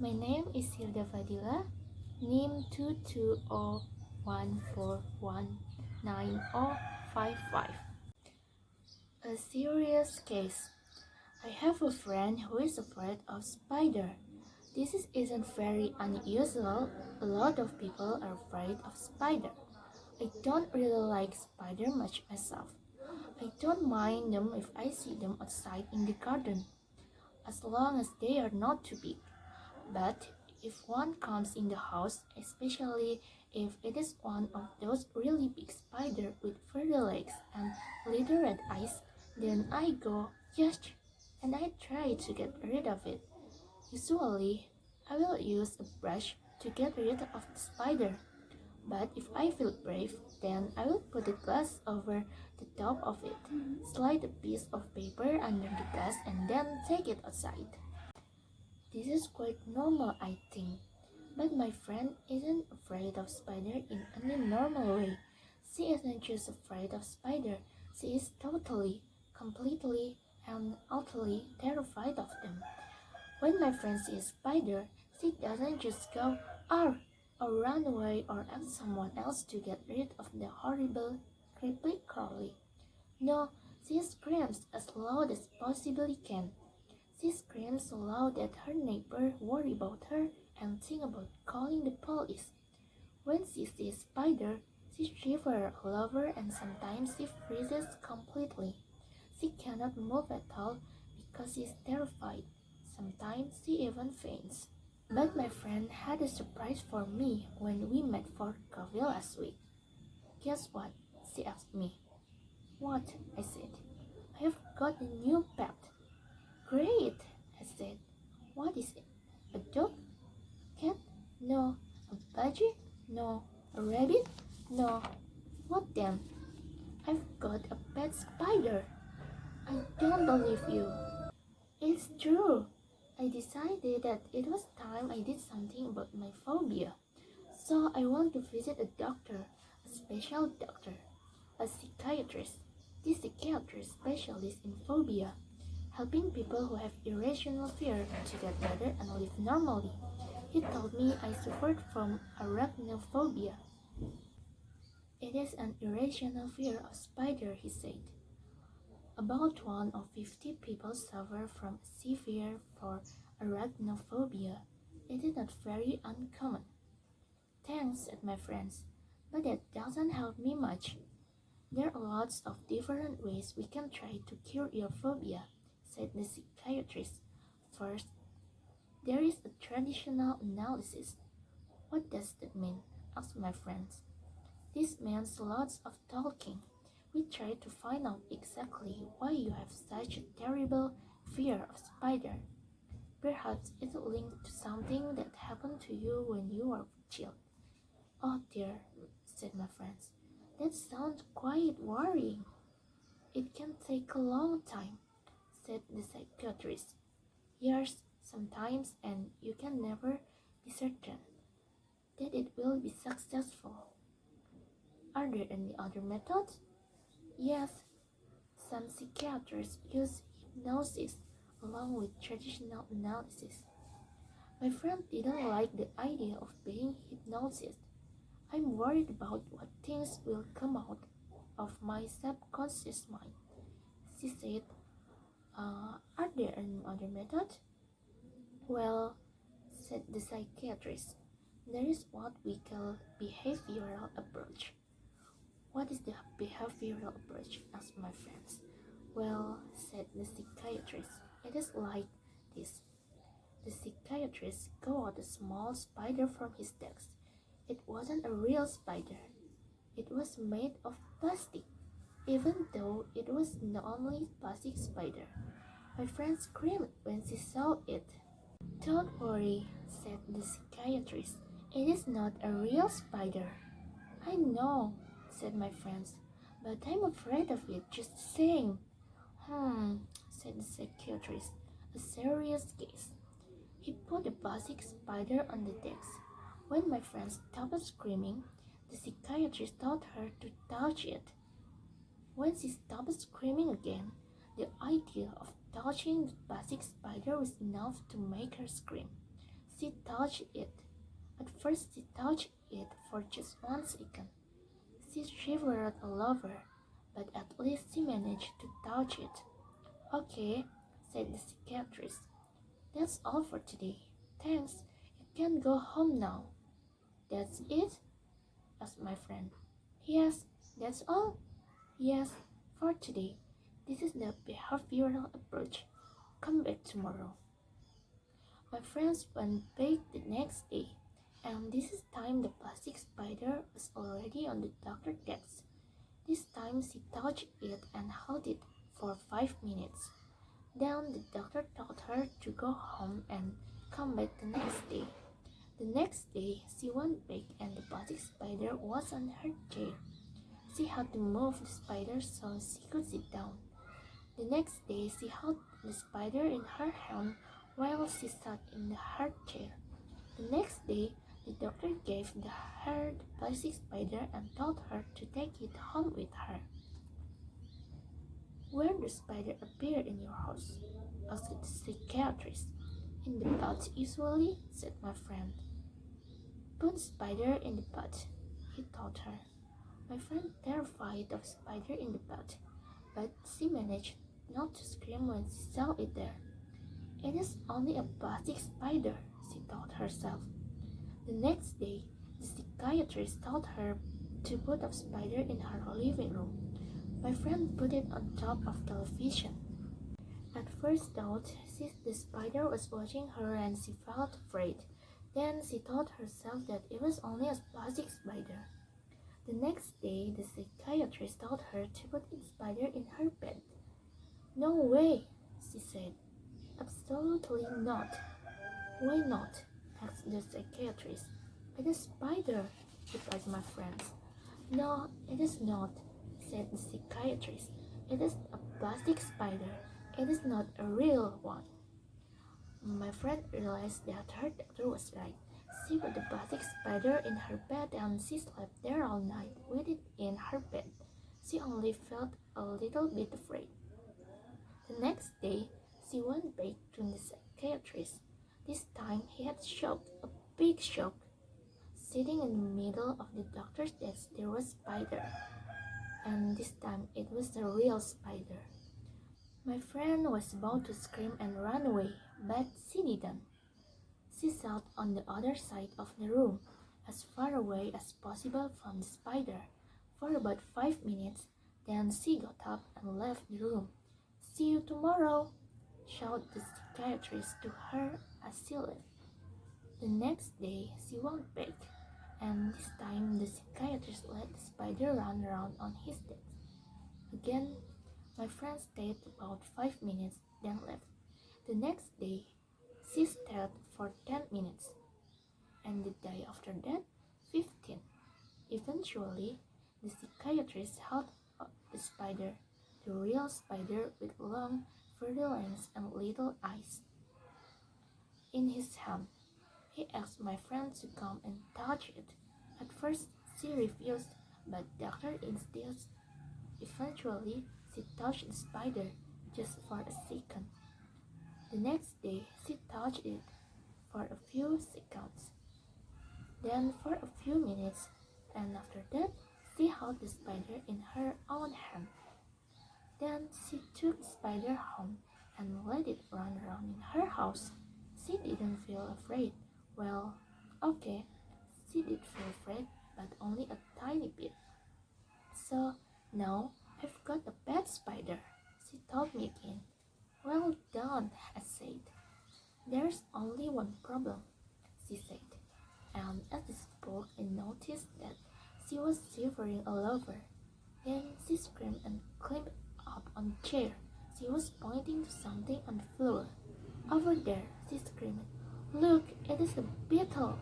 My name is Hilda Fadilla, NIM 220141955. A serious case. I have a friend who is afraid of spider. Isn't very unusual. A lot of people are afraid of spider. I don't really like spider much myself. I don't mind them if I see them outside in the garden, as long as they are not too big. But if one comes in the house, especially if it is one of those really big spiders with furry legs and little red eyes, then I go, yes, and I try to get rid of it. Usually, I will use a brush to get rid of the spider. But if I feel brave, then I will put a glass over the top of it, slide a piece of paper under the glass, and then take it outside. This is quite normal, I think. But my friend isn't afraid of spider in any normal way. She isn't just afraid of spider. She is totally, completely, and utterly terrified of them. When my friend sees spider, she doesn't just go, "Arr!" or run away or ask someone else to get rid of the horrible, creepy crawly. No, she screams as loud as possibly can. She screams so loud that her neighbor worry about her and think about calling the police. When she sees spider, she shivers all over and sometimes she freezes completely. She cannot move at all because she is terrified. Sometimes she even faints. But my friend had a surprise for me when we met for coffee last week. Guess what? She asked me. What? I said. I have got a new pet. Great, I said. What is it? A dog? A cat? No. A budgie? No. A rabbit? No. What then? I've got a pet spider. I don't believe you. It's true. I decided that it was time I did something about my phobia. So I want to visit a doctor, a special doctor, a psychiatrist. This psychiatrist specialist in phobia, helping people who have irrational fear to get better and live normally. He told me I suffered from arachnophobia. It is an irrational fear of spider, he said. About 1 of 50 people suffer from severe for arachnophobia. It is not very uncommon. Thanks, said my friends, but that doesn't help me much. There are lots of different ways we can try to cure your phobia, said the psychiatrist. First, there is a traditional analysis. What does that mean? Asked my friends. This means lots of talking. We try to find out exactly why you have such a terrible fear of spider. Perhaps it's linked to something that happened to you when you were a child. Oh dear, said my friends. That sounds quite worrying. It can take a long time, said the psychiatrist. Years, sometimes, and you can never be certain that it will be successful. Are there any other methods? Yes, some psychiatrists use hypnosis along with traditional analysis. My friend didn't like the idea of being hypnotized. I'm worried about what things will come out of my subconscious mind. She said, are there any other methods? Well, said the psychiatrist, there is what we call behavioral approach. What is the behavioral approach? Asked my friends. Well, said the psychiatrist, it is like this. The psychiatrist got out a small spider from his desk. It wasn't a real spider. It was made of plastic, even though it was the only plastic spider. My friend screamed when she saw it. Don't worry, said the psychiatrist. It is not a real spider. I know, said my friends, but I'm afraid of it just the same. Said the psychiatrist, a serious case. He put the plastic spider on the desk. When my friend stopped screaming, the psychiatrist told her to touch it. When she stopped screaming again, the idea of touching the plastic spider was enough to make her scream. She touched it. At first she touched it for just 1 second. She shivered all over, but at least she managed to touch it. Okay, said the psychiatrist. That's all for today. Thanks. You can go home now. That's it? Asked my friend. Yes, that's all. Yes, for today. This is the behavioral approach. Come back tomorrow. My friends went back the next day, and this time the plastic spider was already on the doctor's desk. This time she touched it and held it for 5 minutes. Then the doctor told her to go home and come back the next day. The next day she went back and the plastic spider was on her chair. She had to move the spider so she could sit down. The next day she held the spider in her hand while she sat in her chair. The next day the doctor gave her the plastic spider and told her to take it home with her. Where does spider appear in your house? Asked the psychiatrist. In the bed usually, said my friend. Put spider in the bed, he told her. My friend terrified of spider in the bed, but she managed not to scream when she saw it there. It is only a plastic spider, she told herself. The next day, the psychiatrist told her to put a spider in her living room. My friend put it on top of television. At first thought, the spider was watching her and she felt afraid. Then she told herself that it was only a plastic spider. The next day, the psychiatrist told her to put the spider in her bed. No way, she said. Absolutely not. Why not? Asked the psychiatrist. It is a spider, replied my friend. No, it is not, said the psychiatrist. It is a plastic spider. It is not a real one. My friend realized that her doctor was right. She put the plastic spider in her bed and she slept there all night with it in her bed. She only felt a little bit afraid. The next day, she went back to the psychiatrist. This time he had shock, a big shock. Sitting in the middle of the doctor's desk there was a spider. And this time it was a real spider. My friend was about to scream and run away, but she didn't. She sat on the other side of the room, as far away as possible from the spider, for about 5 minutes. Then she got up and left the room. See you tomorrow, shouted the psychiatrist to her as she left. The next day she went back, and this time the psychiatrist let the spider run around on his desk. Again, my friend stayed about 5 minutes, then left. The next day, she stayed for 10 minutes, and the day after that, 15. Eventually, the psychiatrist held up the spider, the real spider with long, furry legs and little eyes, in his hand. He asked my friend to come and touch it. At first, she refused, but Dr. insisted. Eventually, she touched the spider just for a second. The next day, she touched it for a few seconds, then for a few minutes, and after that, she held the spider in her own hand. Then she took the spider home and let it run around in her house. She didn't feel afraid. Well, okay, she did feel afraid, but only a tiny bit. So now I've got a pet spider, she told me again. Well done, I said. There's only one problem, she said. And as she spoke, I noticed that she was shivering all over. Then she screamed and climbed up on the chair. She was pointing to something on the floor. Over there, she screamed. Look, it is a beetle.